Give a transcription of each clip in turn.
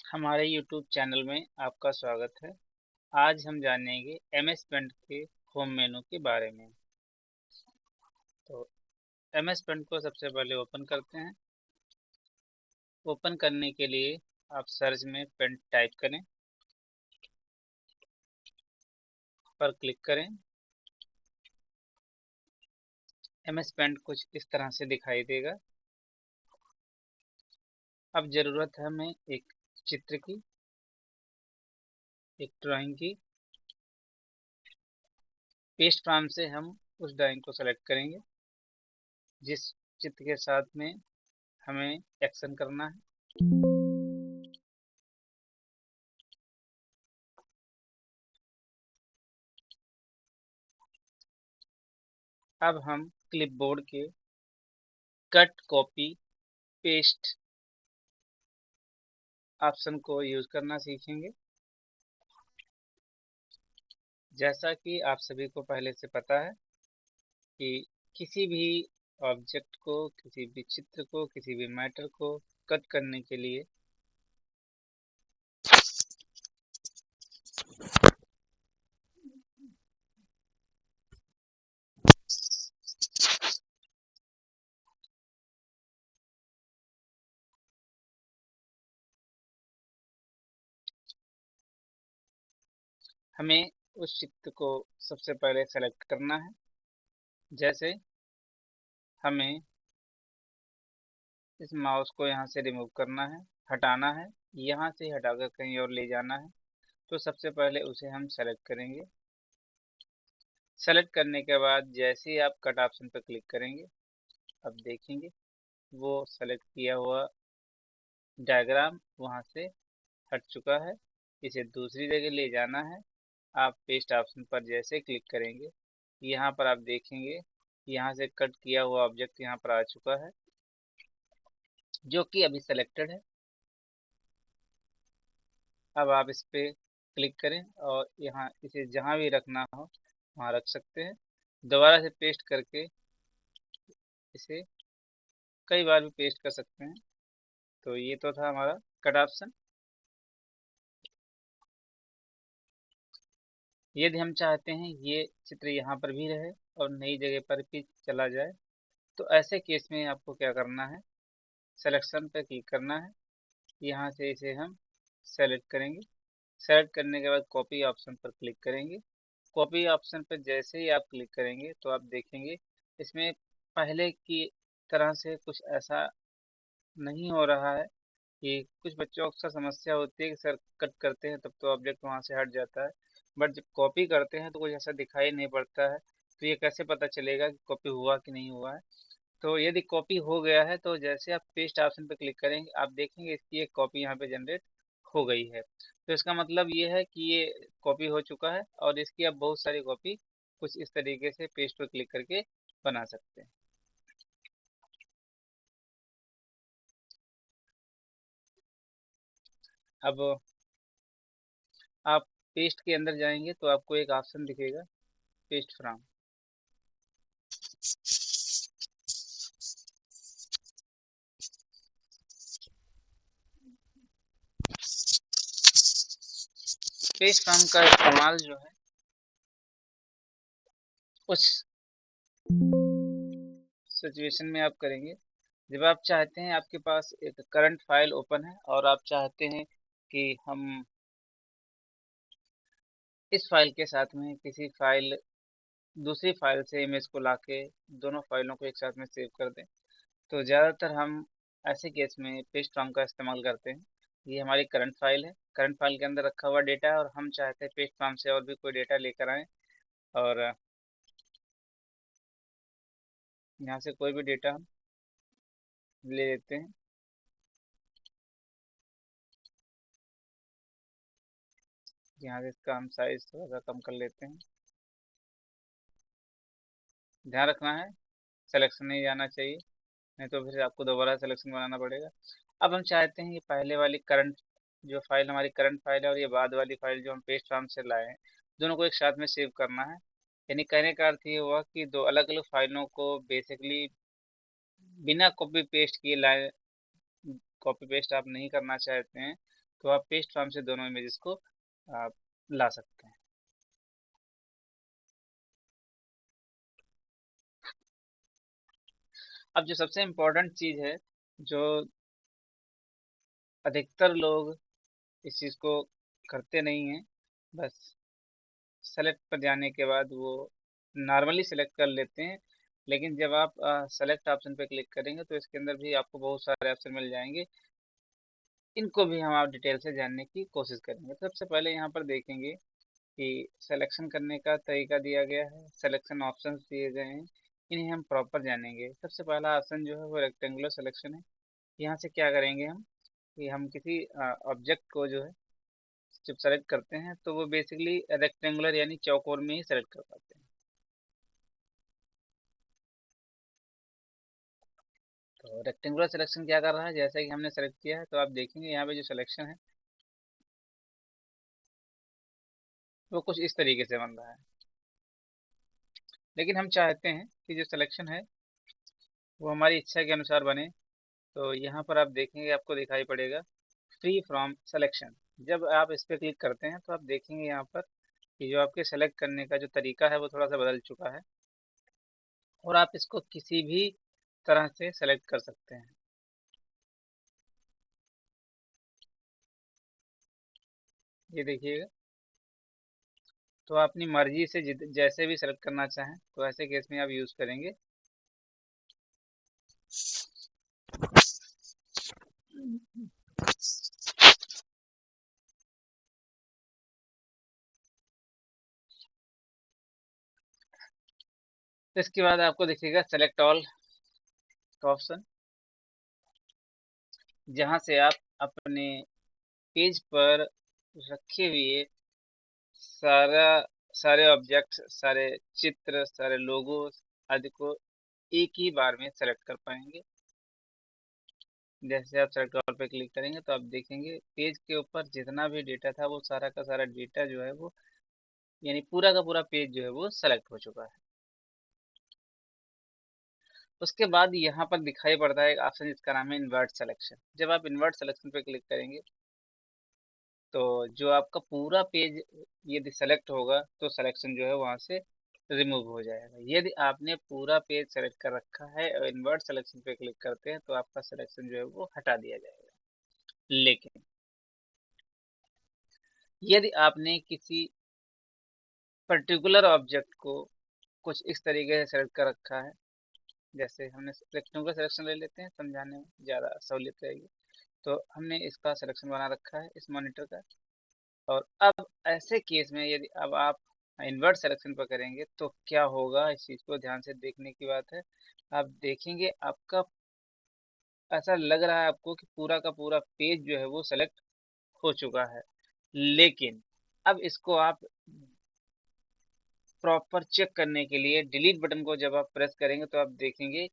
हमारे YouTube channel में आपका स्वागत है। आज हम जानेंगे MS पेंट के होम मेनू के बारे में। तो MS पेंट को सबसे पहले ओपन करते हैं। ओपन करने के लिए आप सर्च में पेंट टाइप करें, पर क्लिक करें। MS पेंट कुछ इस तरह से दिखाई देगा। अब जरूरत है हमें एक चित्र की, एक ड्राइंग की। पेस्ट फ्रॉम से हम उस ड्राइंग को सेलेक्ट करेंगे जिस चित्र के साथ में हमें एक्शन करना है। अब हम क्लिपबोर्ड के कट, कॉपी, पेस्ट ऑप्शन को यूज करना सीखेंगे। जैसा कि आप सभी को पहले से पता है कि किसी भी ऑब्जेक्ट को, किसी भी चित्र को, किसी भी मैटर को कट करने के लिए हमें उस चित्र को सबसे पहले सेलेक्ट करना है। जैसे हमें इस माउस को यहाँ से रिमूव करना है, हटाना है, यहाँ से हटाकर कहीं और ले जाना है। तो सबसे पहले उसे हम सेलेक्ट करेंगे। सेलेक्ट करने के बाद जैसे ही आप कट ऑप्शन पर क्लिक करेंगे, अब देखेंगे वो सेलेक्ट किया हुआ डायग्राम वहाँ से हट चुका है। इसे दूसरी जगह ले जाना है। आप पेस्ट ऑप्शन पर जैसे क्लिक करेंगे, यहाँ पर आप देखेंगे यहाँ से कट किया हुआ ऑब्जेक्ट यहाँ पर आ चुका है, जो कि अभी सेलेक्टेड है। अब आप इस पे क्लिक करें और यहाँ इसे जहाँ भी रखना हो वहाँ रख सकते हैं। दोबारा से पेस्ट करके इसे कई बार भी पेस्ट कर सकते हैं। तो ये तो था हमारा कट ऑप्शन। यदि हम चाहते हैं ये चित्र यहाँ पर भी रहे और नई जगह पर भी चला जाए, तो ऐसे केस में आपको क्या करना है, सिलेक्शन पर क्लिक करना है। यहाँ से इसे हम सेलेक्ट करेंगे। सेलेक्ट करने के बाद कॉपी ऑप्शन पर क्लिक करेंगे। कॉपी ऑप्शन पर जैसे ही आप क्लिक करेंगे तो आप देखेंगे इसमें पहले की तरह से कुछ ऐसा नहीं हो रहा है। कि कुछ बच्चों को अक्सर समस्या होती है कि सर कट करते हैं तब तो ऑब्जेक्ट वहाँ से हट जाता है, बट जब कॉपी करते हैं तो कुछ ऐसा दिखाई नहीं पड़ता है। तो ये कैसे पता चलेगा कि कॉपी हुआ कि नहीं हुआ है। तो यदि कॉपी हो गया है तो जैसे आप पेस्ट ऑप्शन पर क्लिक करेंगे, आप देखेंगे इसकी एक कॉपी यहाँ पे जनरेट हो गई है। तो इसका मतलब ये है कि ये कॉपी हो चुका है और इसकी आप बहुत सारी कॉपी कुछ इस तरीके से पेस्ट पर क्लिक करके बना सकते हैं। अब आप पेस्ट के अंदर जाएंगे तो आपको एक ऑप्शन दिखेगा, पेस्ट फ्रॉम। पेस्ट फ्रॉम का इस्तेमाल जो है उस सिचुएशन में आप करेंगे जब आप चाहते हैं, आपके पास एक करंट फाइल ओपन है और आप चाहते हैं कि हम इस फाइल के साथ में किसी फाइल, दूसरी फाइल से इमेज को लाके दोनों फाइलों को एक साथ में सेव कर दें। तो ज़्यादातर हम ऐसे केस में पेस्ट फ्रॉम का इस्तेमाल करते हैं। ये हमारी करंट फाइल है, करंट फाइल के अंदर रखा हुआ डेटा है और हम चाहते हैं पेस्ट फ्रॉम से और भी कोई डेटा लेकर आए और यहाँ से कोई भी डेटा हम ले लेते हैं। यहाँ से इसका हम साइज थोड़ा सा कम कर लेते हैं। ध्यान रखना है सिलेक्शन नहीं जाना चाहिए, नहीं तो फिर आपको दोबारा सिलेक्शन बनाना पड़ेगा। अब हम चाहते हैं कि पहले वाली करंट जो फाइल हमारी करंट फाइल है और ये बाद वाली फाइल जो हम पेस्ट फॉर्म से लाए हैं, दोनों को एक साथ में सेव करना है। यानी कहने का अर्थ ये हुआ कि दो अलग अलग फाइलों को बेसिकली बिना कॉपी पेस्ट किए लाए, कॉपी पेस्ट आप नहीं करना चाहते हैं, तो आप पेस्ट फॉर्म से दोनों इमेजेस को आप ला सकते हैं। अब जो सबसे इम्पोर्टेंट चीज है, जो अधिकतर लोग इस चीज को करते नहीं हैं, बस सेलेक्ट पर जाने के बाद वो नॉर्मली सेलेक्ट कर लेते हैं। लेकिन जब आप सेलेक्ट ऑप्शन पे क्लिक करेंगे तो इसके अंदर भी आपको बहुत सारे ऑप्शन मिल जाएंगे। इनको भी हम आप डिटेल से जानने की कोशिश करेंगे। सबसे पहले यहाँ पर देखेंगे कि सिलेक्शन करने का तरीका दिया गया है, सिलेक्शन ऑप्शंस दिए गए हैं, इन्हें हम प्रॉपर जानेंगे। सबसे पहला ऑप्शन जो है वो रेक्टेंगुलर सिलेक्शन है। यहाँ से क्या करेंगे हम कि हम किसी ऑब्जेक्ट को जो है जब सेलेक्ट करते हैं तो वो बेसिकली रेक्टेंगुलर यानी चौकोर में ही सेलेक्ट कर पाते हैं। तो रेक्टेंगुलर सिलेक्शन क्या कर रहा है, जैसा कि हमने सेलेक्ट किया है तो आप देखेंगे यहाँ पे जो सिलेक्शन है वो कुछ इस तरीके से बन रहा है। लेकिन हम चाहते हैं कि जो सिलेक्शन है वो हमारी इच्छा के अनुसार बने। तो यहाँ पर आप देखेंगे आपको दिखाई पड़ेगा फ्री फ्रॉम सिलेक्शन। जब आप इस पर क्लिक करते हैं तो आप देखेंगे यहाँ पर कि जो आपके सेलेक्ट करने का जो तरीका है वो थोड़ा सा बदल चुका है, और आप इसको किसी भी तरह से सेलेक्ट कर सकते हैं। ये देखिएगा, तो आप अपनी मर्जी से जैसे भी सेलेक्ट करना चाहें तो ऐसे केस में आप यूज करेंगे। तो इसके बाद आपको दिखेगा सेलेक्ट ऑल का ऑप्शन, जहां से आप अपने पेज पर रखे हुए सारा सारे ऑब्जेक्ट, सारे चित्र, सारे लोगो आदि को एक ही बार में सेलेक्ट कर पाएंगे। जैसे आप सेलेक्ट ऑल पे क्लिक करेंगे तो आप देखेंगे पेज के ऊपर जितना भी डेटा था वो सारा का सारा डेटा जो है वो यानी पूरा का पूरा पेज जो है वो सेलेक्ट हो चुका है। उसके बाद यहाँ पर दिखाई पड़ता है एक ऑप्शन जिसका नाम है इन्वर्ट सिलेक्शन। जब आप इन्वर्ट सिलेक्शन पे क्लिक करेंगे तो जो आपका पूरा पेज यदि सेलेक्ट होगा तो सिलेक्शन जो है वहां से रिमूव हो जाएगा। यदि आपने पूरा पेज सेलेक्ट कर रखा है और इन्वर्ट सिलेक्शन पे क्लिक करते हैं तो आपका सिलेक्शन जो है वो हटा दिया जाएगा। लेकिन यदि आपने किसी पर्टिकुलर ऑब्जेक्ट को कुछ इस तरीके से सेलेक्ट कर रखा है, जैसे हमने रेक्टेंगुलर सिलेक्शन ले लेते हैं, समझाने में ज़्यादा सहूलियत रहेगी। तो हमने इसका सिलेक्शन बना रखा है इस मॉनिटर का, और अब ऐसे केस में यदि अब आप इन्वर्ट सिलेक्शन पर करेंगे तो क्या होगा, इस चीज़ को ध्यान से देखने की बात है। आप देखेंगे आपका ऐसा लग रहा है आपको कि पूरा का पूरा पेज जो है वो सेलेक्ट हो चुका है। लेकिन अब इसको आप प्रॉपर चेक करने के लिए डिलीट बटन को जब आप प्रेस करेंगे तो आप देखेंगे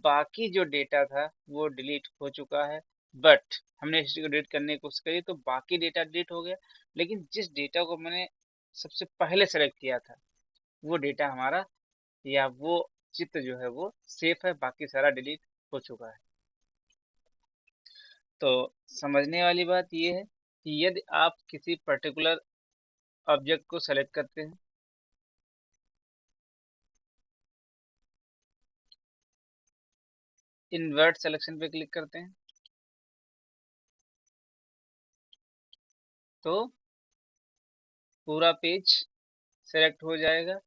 बाकी जो डेटा था वो डिलीट हो चुका है। बट हमने हिस्ट्री को डिलीट करने की कोशिश करी तो बाकी डेटा डिलीट हो गया, लेकिन जिस डेटा को मैंने सबसे पहले सेलेक्ट किया था वो डेटा हमारा या वो चित्र जो है वो सेफ है, बाकी सारा डिलीट हो चुका है। तो समझने वाली बात ये है कि यदि आप किसी पर्टिकुलर ऑब्जेक्ट को सेलेक्ट करते हैं, इन्वर्ट सिलेक्शन पे क्लिक करते हैं, तो पूरा पेज सेलेक्ट हो जाएगा।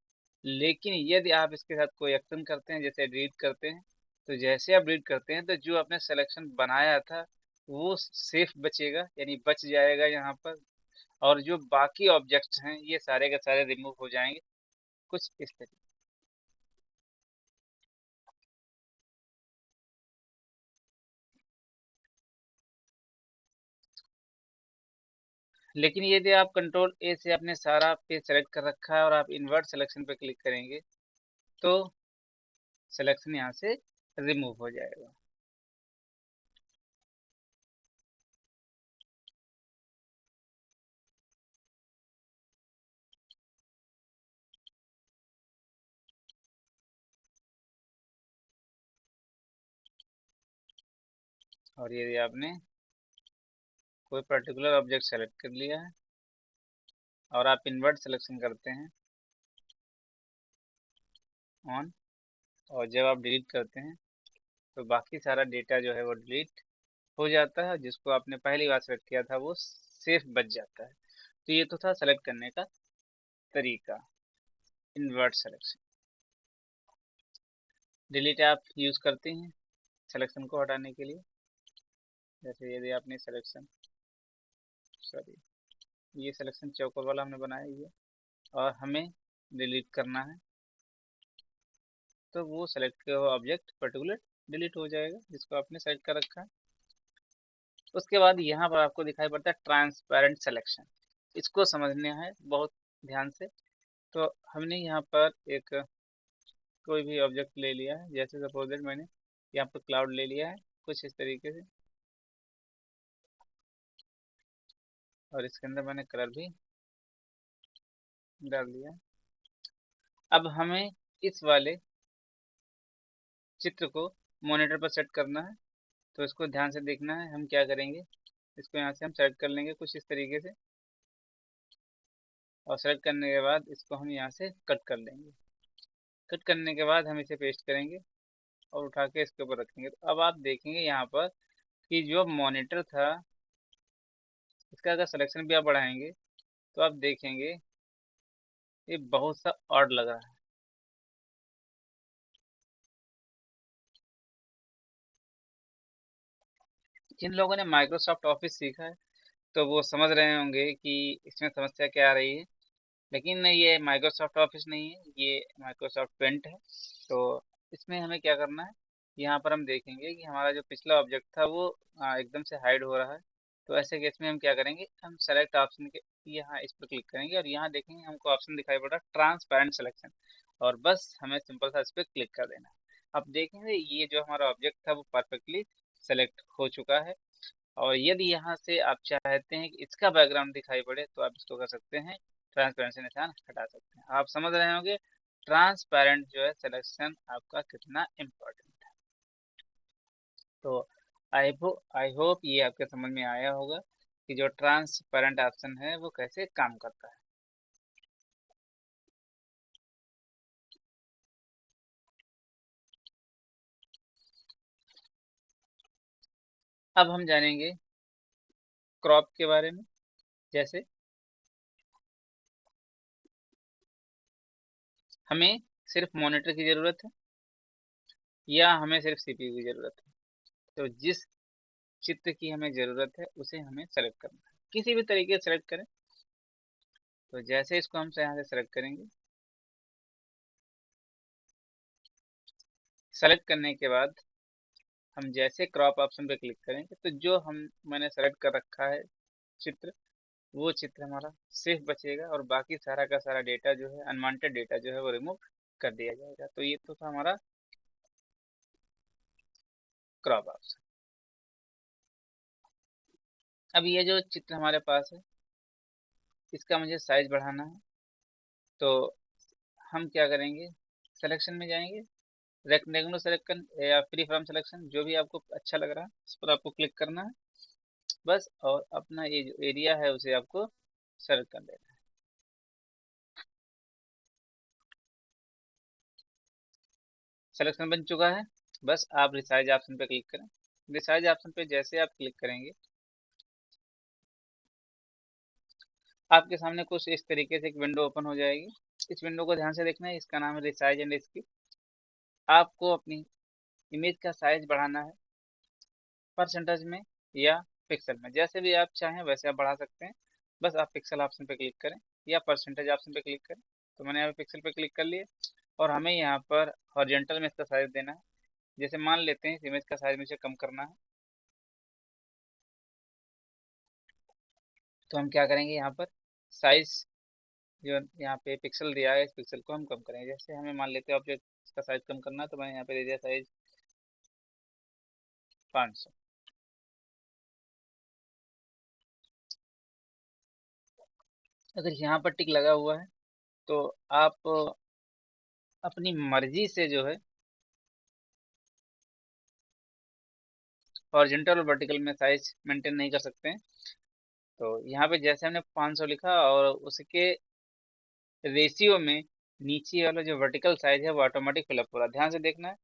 लेकिन यदि आप इसके साथ कोई एक्शन करते हैं, जैसे डिलीट करते हैं, तो जैसे आप डिलीट करते हैं तो जो आपने सिलेक्शन बनाया था वो सेफ बचेगा यानी बच जाएगा यहाँ पर, और जो बाकी ऑब्जेक्ट्स हैं ये सारे के सारे रिमूव हो जाएंगे, कुछ इस तरीके। लेकिन यदि आप कंट्रोल ए से आपने सारा पेज सेलेक्ट कर रखा है और आप इन्वर्ट सिलेक्शन पे क्लिक करेंगे तो सिलेक्शन यहाँ से रिमूव हो जाएगा। और यदि आपने कोई पर्टिकुलर ऑब्जेक्ट सेलेक्ट कर लिया है और आप इन्वर्ट सिलेक्शन करते हैं ऑन, और जब आप डिलीट करते हैं तो बाकी सारा डेटा जो है वो डिलीट हो जाता है, जिसको आपने पहली बार सेलेक्ट किया था वो सेफ बच जाता है। तो ये तो था सेलेक्ट करने का तरीका, इन्वर्ट सिलेक्शन। डिलीट आप यूज करते हैं सिलेक्शन को हटाने के लिए। जैसे यदि आपने सिलेक्शन, सॉरी, ये सिलेक्शन चौकोर वाला हमने बनाया ये, और हमें डिलीट करना है, तो वो सेलेक्ट किया हुआ ऑब्जेक्ट पर्टिकुलर डिलीट हो जाएगा जिसको आपने सेलेक्ट कर रखा है। उसके बाद यहाँ पर आपको दिखाई पड़ता है ट्रांसपेरेंट सिलेक्शन। इसको समझना है बहुत ध्यान से। तो हमने यहाँ पर एक कोई भी ऑब्जेक्ट ले लिया है, जैसे सपोज दैट मैंने यहाँ पर क्लाउड ले लिया है कुछ इस तरीके से, और इसके अंदर मैंने कलर भी डाल दिया। अब हमें इस वाले चित्र को मॉनिटर पर सेट करना है, तो इसको ध्यान से देखना है। हम क्या करेंगे, इसको यहाँ से हम सेलेक्ट कर लेंगे कुछ इस तरीके से, और सेलेक्ट करने के बाद इसको हम यहाँ से कट कर लेंगे। कट करने के बाद हम इसे पेस्ट करेंगे और उठा के इसके ऊपर रखेंगे। तो अब आप देखेंगे यहाँ पर कि जो मॉनिटर था इसका अगर सिलेक्शन भी आप बढ़ाएंगे तो आप देखेंगे ये बहुत सा ऑड लग रहा है। जिन लोगों ने माइक्रोसॉफ्ट ऑफिस सीखा है तो वो समझ रहे होंगे कि इसमें समस्या क्या आ रही है। लेकिन ये माइक्रोसॉफ्ट ऑफिस नहीं है, ये माइक्रोसॉफ्ट पेंट है। तो इसमें हमें क्या करना है, यहाँ पर हम देखेंगे कि हमारा जो पिछला ऑब्जेक्ट था वो एकदम से हाइड हो रहा है। तो ऐसे केस में हम क्या करेंगे, हम सेलेक्ट ऑप्शन के यहाँ इस पर क्लिक करेंगे और यहाँ देखेंगे हमको ऑप्शन दिखाई पड़ रहा है ट्रांसपेरेंट सिलेक्शन, और बस हमें सिंपल सा इस पर क्लिक कर देना है। अब देखेंगे ये जो हमारा ऑब्जेक्ट था वो परफेक्टली सेलेक्ट हो चुका है। और यदि यहाँ से आप चाहते हैं कि इसका बैकग्राउंड दिखाई पड़े तो आप इसको कर सकते हैं, ट्रांसपेरेंसी निशान हटा सकते हैं। आप समझ रहे होंगे ट्रांसपेरेंट जो है सिलेक्शन आपका कितना इम्पोर्टेंट है। तो आई होप ये आपके समझ में आया होगा कि जो ट्रांसपेरेंट ऑप्शन है वो कैसे काम करता है। अब हम जानेंगे क्रॉप के बारे में। जैसे हमें सिर्फ मॉनिटर की जरूरत है या हमें सिर्फ सीपीयू की जरूरत है, तो जिस चित्र की हमें जरूरत है उसे हमें सेलेक्ट करना है, किसी भी तरीके से सेलेक्ट करें। तो जैसे इसको हम यहाँ से सेलेक्ट करेंगे, सेलेक्ट करने के बाद हम जैसे क्रॉप ऑप्शन पे क्लिक करेंगे तो जो हम मैंने सेलेक्ट कर रखा है चित्र, वो चित्र हमारा सेफ बचेगा और बाकी सारा का सारा डेटा जो है, अनवांटेड डेटा जो है वो रिमूव कर दिया जाएगा। तो ये तो था हमारा क्रॉप ऑप्शन। अब ये जो चित्र हमारे पास है इसका मुझे साइज बढ़ाना है, तो हम क्या करेंगे, सिलेक्शन में जाएंगे, रेक्टेंगुलर सेलेक्ट कर या फ्री फ्रॉम सिलेक्शन, जो भी आपको अच्छा लग रहा है उस पर आपको क्लिक करना है बस, और अपना ये जो एरिया है उसे आपको सेलेक्ट कर लेना है। सिलेक्शन बन चुका है, बस आप रिसाइज ऑप्शन पे क्लिक करें। रिसाइज ऑप्शन पे जैसे आप क्लिक करेंगे आपके सामने कुछ इस तरीके से एक विंडो ओपन हो जाएगी। इस विंडो को ध्यान से देखना है, इसका नाम है रिसाइज एंड स्कीप। आपको अपनी इमेज का साइज बढ़ाना है परसेंटेज में या पिक्सल में, जैसे भी आप चाहें वैसे आप बढ़ा सकते हैं। बस आप पिक्सल ऑप्शन पे क्लिक करें या परसेंटेज ऑप्शन पे क्लिक करें। तो मैंने यहाँ पे पिक्सल पे क्लिक कर लिया, और हमें यहाँ पर हॉरिजॉन्टल में इसका साइज देना है। जैसे मान लेते हैं इस इमेज का साइज मुझे कम करना है, तो हम क्या करेंगे, यहाँ पर साइज जो यहाँ पे पिक्सल दिया है इस पिक्सल को हम कम करेंगे। जैसे हमें मान लेते हैं ऑब्जेक्ट का साइज कम करना है, तो मैंने यहाँ पे दे दिया साइज 500। अगर यहाँ पर टिक लगा हुआ है तो आप अपनी मर्जी से जो है हॉरिजॉन्टल और वर्टिकल में साइज मेंटेन नहीं कर सकते हैं। तो यहाँ पे जैसे हमने 500 लिखा और उसके रेशियो में नीचे वाला जो वर्टिकल साइज है वो ऑटोमेटिक फिलअप हो रहा है, ध्यान से देखना है।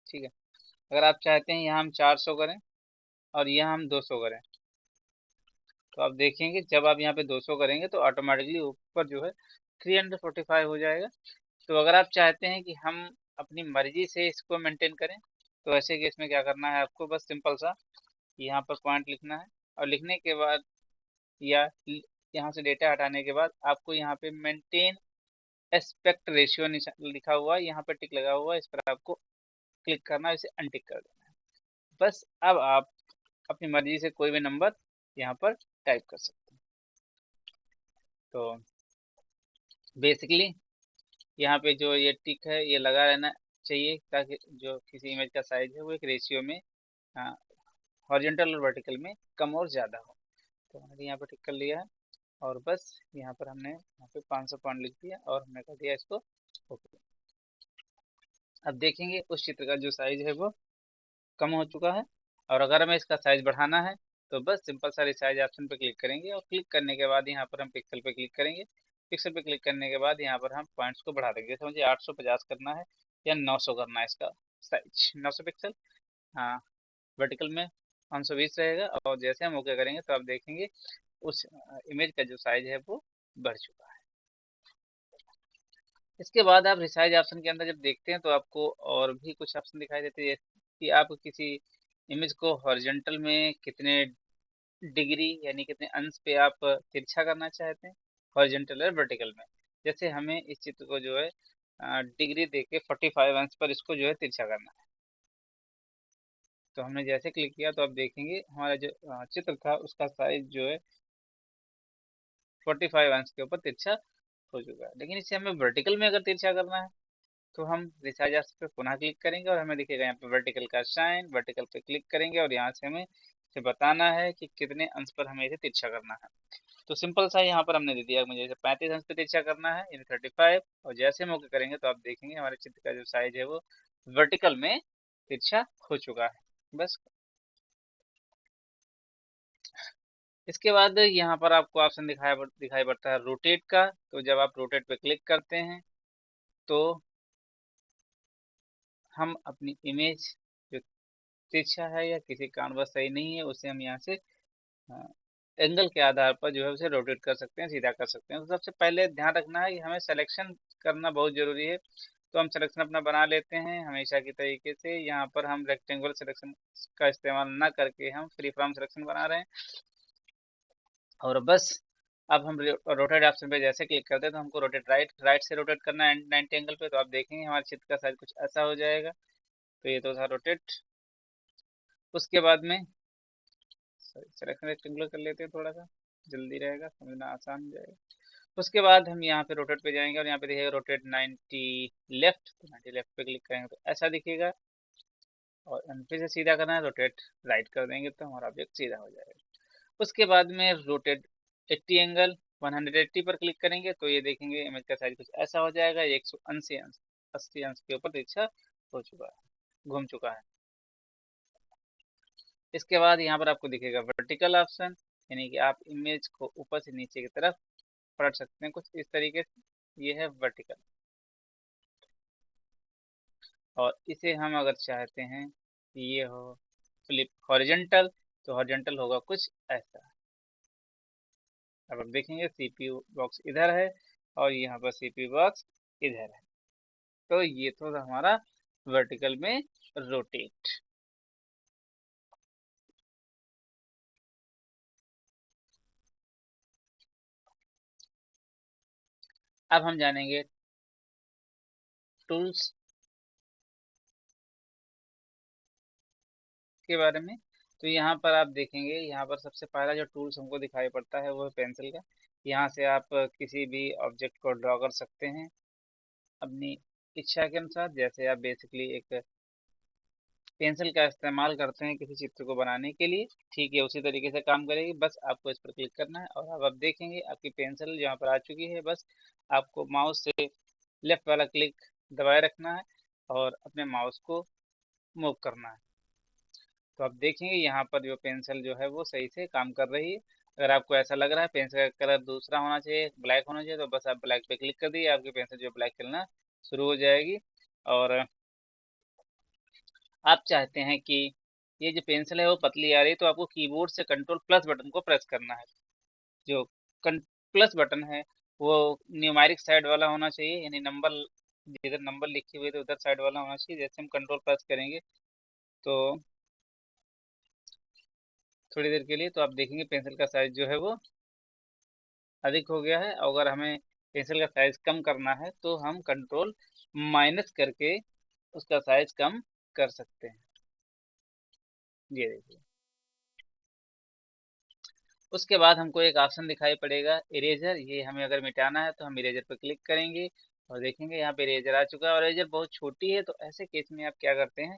ठीक है, अगर आप चाहते हैं यहाँ हम 400 करें और यहाँ हम 200 करें, तो आप देखेंगे जब आप यहाँ पे 200 करेंगे तो ऑटोमेटिकली ऊपर जो है 345 हो जाएगा। तो अगर आप चाहते हैं कि हम अपनी मर्जी से इसको मेंटेन करें, तो ऐसे केस में क्या करना है, आपको बस सिंपल सा यहाँ पर पॉइंट लिखना है और लिखने के बाद या यहाँ से डेटा हटाने के बाद आपको यहाँ पे मेंटेन एस्पेक्ट रेशियो लिखा हुआ है, यहाँ पे टिक लगा हुआ है, इस पर आपको क्लिक करना है, इसे अनटिक कर देना है। बस अब आप अपनी मर्जी से कोई भी नंबर यहाँ पर टाइप कर सकते हैं। तो बेसिकली यहाँ पे जो ये टिक है ये लगा रहना चाहिए ताकि जो किसी इमेज का साइज है वो एक रेशियो में हॉरिजॉन्टल और वर्टिकल में कम और ज़्यादा हो। तो हमने यहाँ पर टिक कर लिया है और बस यहाँ पर हमने यहाँ पे 500 पॉइंट लिख दिया और हमने कर दिया इसको ओके। अब देखेंगे उस चित्र का जो साइज है वो कम हो चुका है, और अगर हमें इसका साइज बढ़ाना है तो बस सिंपल सा रिसाइज ऑप्शन पे क्लिक करेंगे और क्लिक करने के बाद यहाँ पर हम पिक्सल पे क्लिक करेंगे। पिक्सल पे क्लिक करने के बाद यहाँ पर हम पॉइंट्स को बढ़ा देंगे, जैसे मुझे 850 करना है या 900 करना है इसका साइज 900 पिक्सल। हाँ, वर्टिकल में 520 रहेगा और जैसे हम ओके करेंगे तो आप देखेंगे उस इमेज का जो साइज है वो बढ़ चुका है। इसके बाद आप रिसाइज ऑप्शन के अंदर जब देखते हैं तो आपको और भी कुछ ऑप्शन दिखाई देते हैं कि आप किसी इमेज को हॉरिजॉन्टल में कितने डिग्री यानी कितने अंश पे आप तिरछा करना चाहते हैं, हॉरिजॉन्टल और वर्टिकल में। जैसे हमें इस चित्र को जो है डिग्री देके 45 अंश पर इसको जो है तिरछा करना है। तो हमने जैसे क्लिक किया तो आप देखेंगे हमारा जो चित्र था उसका साइज जो है 45 अंश के ऊपर तिरछा हो चुका है। लेकिन इसे हमें वर्टिकल में अगर तिरछा करना है तो हम रिसाइज पे पुनः क्लिक करेंगे और हमें दिखेगा यहाँ पे वर्टिकल का साइन, वर्टिकल पे क्लिक करेंगे और यहाँ से हमें इसे बताना है कि कितने अंश पर हमें इसे तिरछा करना है। तो सिंपल सा यहाँ पर हमने दे दिया, मुझे इसे 35 अंश पे तिरछा करना है यानी 35, और जैसे हम ओके करेंगे तो आप देखेंगे हमारे चित्र का जो साइज है वो वर्टिकल में तिरछा हो चुका है। बस इसके बाद यहाँ पर आपको ऑप्शन दिखाई पड़ता है रोटेट का। तो जब आप रोटेट पे क्लिक करते हैं तो हम अपनी इमेज जो तिरछा है या किसी कारणवश सही नहीं है उसे हम यहाँ से एंगल के आधार पर जो है उसे रोटेट कर सकते हैं, सीधा कर सकते हैं। तो सबसे पहले ध्यान रखना है कि हमें सिलेक्शन करना बहुत जरूरी है। तो हम सिलेक्शन अपना बना लेते हैं हमेशा की तरीके से। यहाँ पर हम रेक्टेंगुलर सिलेक्शन का इस्तेमाल ना करके हम फ्री फॉर्म सिलेक्शन बना रहे हैं, और बस अब हम रोटेट ऑप्शन पे जैसे क्लिक करते हैं तो हमको रोटेट राइट राइट से रोटेट करना है 90 एंगल पे। तो आप देखेंगे हमारे चित्र का साइज कुछ ऐसा हो जाएगा। तो ये तो था रोटेट। उसके बाद में सिलेक्शन रेक्टेंगुलर कर लेते हैं, थोड़ा सा जल्दी रहेगा, समझना आसान हो जाएगा। उसके बाद हम यहाँ पे रोटेट पे जाएंगे और यहाँ पे दिखेगा रोटेट 90 लेफ्ट। तो 90 लेफ्ट पे क्लिक करेंगे तो ऐसा दिखेगा, और फिर से सीधा करना है रोटेट राइट कर देंगे तो हमारा ऑब्जेक्ट सीधा हो जाएगा। उसके बाद में रोटेट 80 एंगल 180 पर क्लिक करेंगे तो ये देखेंगे इमेज का साइज कुछ ऐसा हो जाएगा, 180 अंश 80 अंश के ऊपर तिरछा हो चुका है, घूम चुका है। इसके बाद यहाँ पर आपको दिखेगा वर्टिकल ऑप्शन, यानी कि आप इमेज को ऊपर से नीचे की तरफ पलट सकते हैं कुछ इस तरीके से। ये है वर्टिकल, और इसे हम अगर चाहते हैं कि ये हो फ्लिप हॉरिजॉन्टल तो हॉरिजॉन्टल होगा कुछ ऐसा। अब आप देखेंगे सीपीयू बॉक्स इधर है और यहाँ पर सीपीयू बॉक्स इधर है। तो ये तो था हमारा वर्टिकल में रोटेट। अब हम जानेंगे टूल्स के बारे में। तो यहाँ पर आप देखेंगे यहाँ पर सबसे पहला जो टूल्स हमको दिखाई पड़ता है वो है पेंसिल का। यहाँ से आप किसी भी ऑब्जेक्ट को ड्रॉ कर सकते हैं अपनी इच्छा के अनुसार। जैसे आप बेसिकली एक पेंसिल का इस्तेमाल करते हैं किसी चित्र को बनाने के लिए, ठीक है उसी तरीके से काम करेगी। बस आपको इस पर क्लिक करना है और अब आप देखेंगे आपकी पेंसिल यहाँ पर आ चुकी है। बस आपको माउस से लेफ्ट वाला क्लिक दबाए रखना है और अपने माउस को मूव करना है। तो आप देखेंगे यहाँ पर जो पेंसिल जो है वो सही से काम कर रही है। अगर आपको ऐसा लग रहा है पेंसिल का कलर दूसरा होना चाहिए, ब्लैक होना चाहिए, तो बस आप ब्लैक पे क्लिक कर दिए, आपकी पेंसिल जो ब्लैक चलना शुरू हो जाएगी। और आप चाहते हैं कि ये जो पेंसिल है वो पतली आ रही है, तो आपको कीबोर्ड से कंट्रोल प्लस बटन को प्रेस करना है। जो प्लस बटन है वो न्यूमेरिक साइड वाला होना चाहिए, यानी नंबर जिधर नंबर लिखे हुए थे उधर साइड वाला होना चाहिए। जैसे हम कंट्रोल प्रेस करेंगे तो थोड़ी देर के लिए तो आप देखेंगे पेंसिल का साइज जो है वो अधिक हो गया है। अगर हमें पेंसिल का साइज कम करना है तो हम कंट्रोल माइनस करके उसका साइज कम कर सकते हैं। ये देखिए, उसके बाद हमको एक ऑप्शन दिखाई पड़ेगा इरेजर। ये हमें अगर मिटाना है तो हम इरेजर पर क्लिक करेंगे और देखेंगे यहाँ पे इरेजर आ चुका है। और इरेजर बहुत छोटी है, तो ऐसे केस में आप क्या करते हैं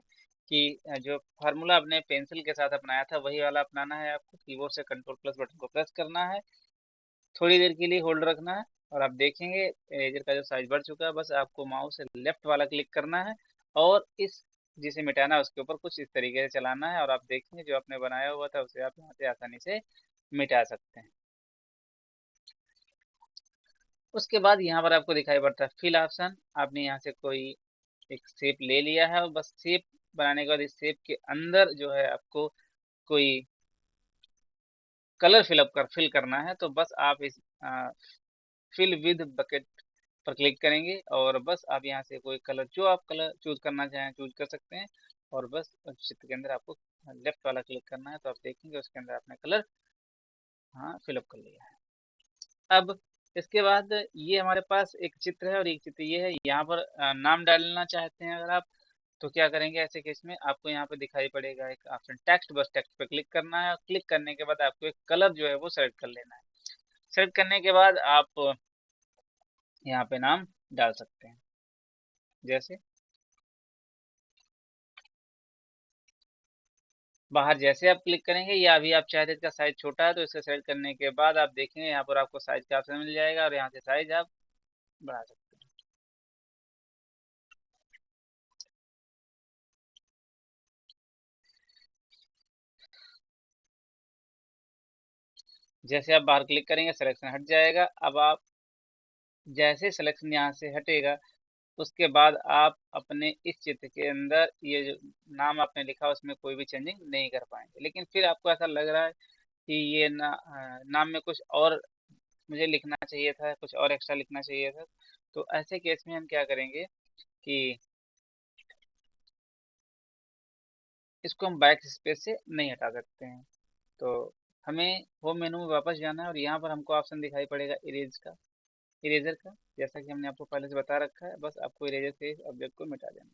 कि जो फार्मूला अपने पेंसिल के साथ अपनाया था वही वाला अपनाना है। आपको कीबोर्ड से कंट्रोल प्लस बटन को प्रेस करना है, थोड़ी देर के लिए होल्ड रखना है, और आप देखेंगे इरेजर का जो साइज बढ़ चुका है। बस आपको माउस से लेफ्ट वाला क्लिक करना है और इस जिसे मिटाना है उसके ऊपर कुछ इस तरीके से चलाना है, और आप देखेंगे जो आपने बनाया हुआ था उसे आप यहाँ से आसानी से मिटा सकते हैं। उसके बाद यहाँ पर आपको दिखाई पड़ता है फिल ऑप्शन। आपने यहाँ से कोई एक शेप ले लिया है और बस शेप बनाने के बाद इस शेप के अंदर जो है आपको कोई कलर फिल करना है। तो बस आप इस फिल विद बकेट पर क्लिक करेंगे और बस आप यहाँ से कोई कलर जो आप कलर चूज करना चाहें चूज कर सकते हैं। और बस चित्र के अंदर आपको लेफ्ट वाला क्लिक करना है, तो आप देखेंगे उसके अंदर आपने कलर हाँ फिलअप कर लिया है। अब इसके बाद ये हमारे पास एक चित्र है और एक चित्र ये है। यहाँ पर नाम डालना चाहते हैं अगर आप, तो क्या करेंगे ऐसे केस में आपको यहाँ पे दिखाई पड़ेगा एक ऑप्शन टेक्स्ट। बस टेक्स्ट पे क्लिक करना है और क्लिक करने के बाद आपको एक कलर जो है वो सेलेक्ट कर लेना है। सेलेक्ट करने के बाद आप यहाँ पे नाम डाल सकते हैं। जैसे बाहर जैसे आप क्लिक करेंगे, या अभी आप चाहते हैं इसका साइज छोटा है तो इसे सेलेक्ट करने के बाद आप देखेंगे यहाँ पर आपको साइज का ऑप्शन मिल जाएगा और यहाँ से साइज आप बढ़ा सकते हैं। जैसे आप बाहर क्लिक करेंगे सिलेक्शन हट जाएगा। अब आप जैसे सिलेक्शन यहाँ से हटेगा उसके बाद आप अपने इस चित्र के अंदर ये जो नाम आपने लिखा उसमें कोई भी चेंजिंग नहीं कर पाएंगे। लेकिन फिर आपको ऐसा लग रहा है कि ये नाम में कुछ और मुझे लिखना चाहिए था, कुछ और एक्स्ट्रा लिखना चाहिए था, तो ऐसे केस में हम क्या करेंगे कि इसको हम बैक स्पेस से नहीं हटा सकते हैं। तो हमें होम मेनू में वापस जाना है और यहाँ पर हमको ऑप्शन दिखाई पड़ेगा इरेजर का। जैसा कि हमने आपको पहले से बता रखा है, बस आपको इरेजर से इस ऑब्जेक्ट को मिटा देना।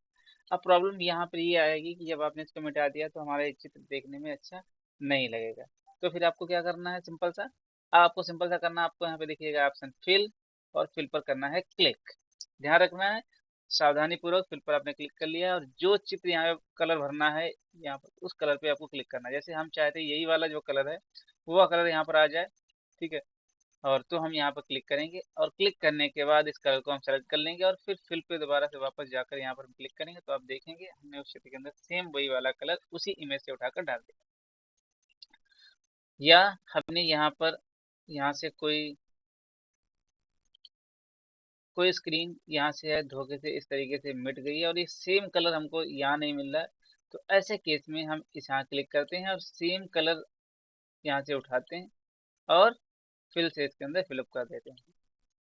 अब प्रॉब्लम यहाँ पर ये आएगी कि जब आपने इसको मिटा दिया तो हमारा ये चित्र देखने में अच्छा नहीं लगेगा। तो फिर आपको क्या करना है, सिंपल सा आपको सिंपल सा करना है। आपको यहाँ पे देखिएगा ऑप्शन फिल, और फिल पर करना है क्लिक। ध्यान रखना है, सावधानी पूर्वक फिल पर आपने क्लिक कर लिया है और जो चित्र यहाँ पे कलर भरना है यहाँ पर उस कलर पे आपको क्लिक करना है। जैसे हम चाहते हैं यही वाला जो कलर है वो कलर यहाँ पर आ जाए, ठीक है। और तो हम यहाँ पर क्लिक करेंगे और क्लिक करने के बाद इस कलर को हम सेलेक्ट कर लेंगे और फिर फिल पे दोबारा से वापस जाकर यहाँ पर हम क्लिक करेंगे तो आप देखेंगे हमने उस चित्र के अंदर सेम वही वाला कलर उसी इमेज से उठाकर डाल दिया। या हमने यहाँ पर यहाँ से कोई स्क्रीन यहाँ से है धोखे से इस तरीके से मिट गई है और ये सेम कलर हमको यहाँ नहीं मिल रहा है, तो ऐसे केस में हम इस यहाँ क्लिक करते हैं और सेम कलर यहाँ से उठाते हैं और फिल से इसके अंदर फिलअप कर देते हैं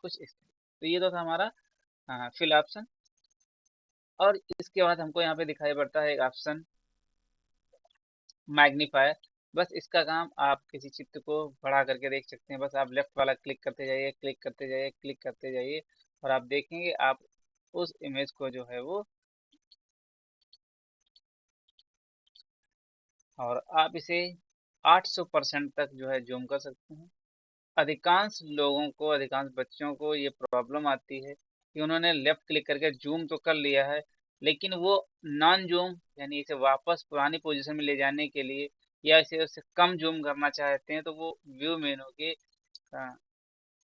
कुछ इस तरह। तो ये तो था हमारा फिल ऑप्शन। और इसके बाद हमको यहाँ पे दिखाई पड़ता है एक ऑप्शन मैग्नीफायर। बस इसका काम आप किसी चित्र को बड़ा करके देख सकते हैं। बस आप लेफ्ट वाला क्लिक करते जाइए, क्लिक करते जाइए, क्लिक करते जाइए, और आप देखेंगे आप उस इमेज को जो है वो, और आप इसे 800% तक जो है जूम कर सकते हैं। अधिकांश लोगों को, अधिकांश बच्चों को ये प्रॉब्लम आती है कि उन्होंने लेफ्ट क्लिक करके जूम तो कर लिया है, लेकिन वो नॉन जूम यानी इसे वापस पुरानी पोजीशन में ले जाने के लिए या इसे उससे कम जूम करना चाहते हैं तो वो व्यू मेनू के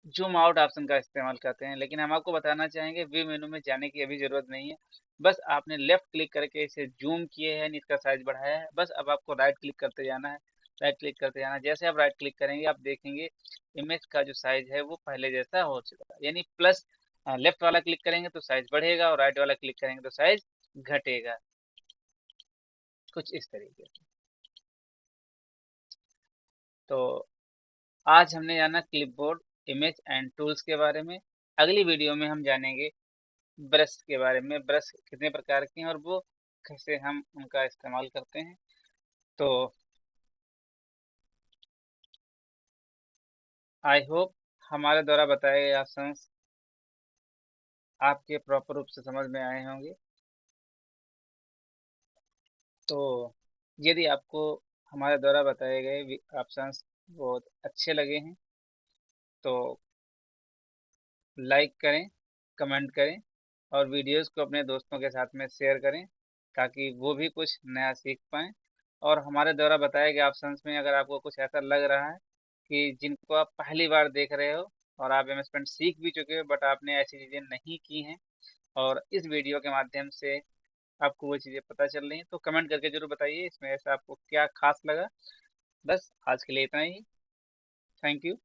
जूम आउट ऑप्शन का इस्तेमाल करते हैं, लेकिन हम आपको बताना चाहेंगे व्यू मेनू में जाने की अभी जरूरत नहीं है। बस आपने लेफ्ट क्लिक करके इसे जूम किए हैं, इसका साइज बढ़ाया है, बस अब आपको राइट क्लिक करते जाना है। राइट क्लिक करते जाना, जैसे आप राइट क्लिक करेंगे आप देखेंगे इमेज का जो साइज है वो पहले जैसा हो चुका है, यानी प्लस लेफ्ट वाला क्लिक करेंगे तो साइज बढ़ेगा और राइट वाला क्लिक करेंगे तो साइज घटेगा, कुछ इस तरीके से। तो आज हमने जाना क्लिपबोर्ड, इमेज एंड टूल्स के बारे में। अगली वीडियो में हम जानेंगे ब्रश के बारे में, ब्रश कितने प्रकार के हैं और वो कैसे हम उनका इस्तेमाल करते हैं। तो आई होप हमारे द्वारा बताए गए ऑप्शंस आपके प्रॉपर रूप से समझ में आए होंगे। तो यदि आपको हमारे द्वारा बताए गए ऑप्शंस बहुत अच्छे लगे हैं तो लाइक करें, कमेंट करें और वीडियोस को अपने दोस्तों के साथ में शेयर करें ताकि वो भी कुछ नया सीख पाएँ। और हमारे द्वारा बताए गए ऑप्शंस में अगर आपको कुछ ऐसा लग रहा है कि जिनको आप पहली बार देख रहे हो और आप एमएस पेंट सीख भी चुके हो बट आपने ऐसी चीज़ें नहीं की हैं और इस वीडियो के माध्यम से आपको वो चीज़ें पता चल रही हैं, तो कमेंट करके जरूर बताइए इसमें ऐसा आपको क्या खास लगा। बस आज के लिए इतना ही। Thank you.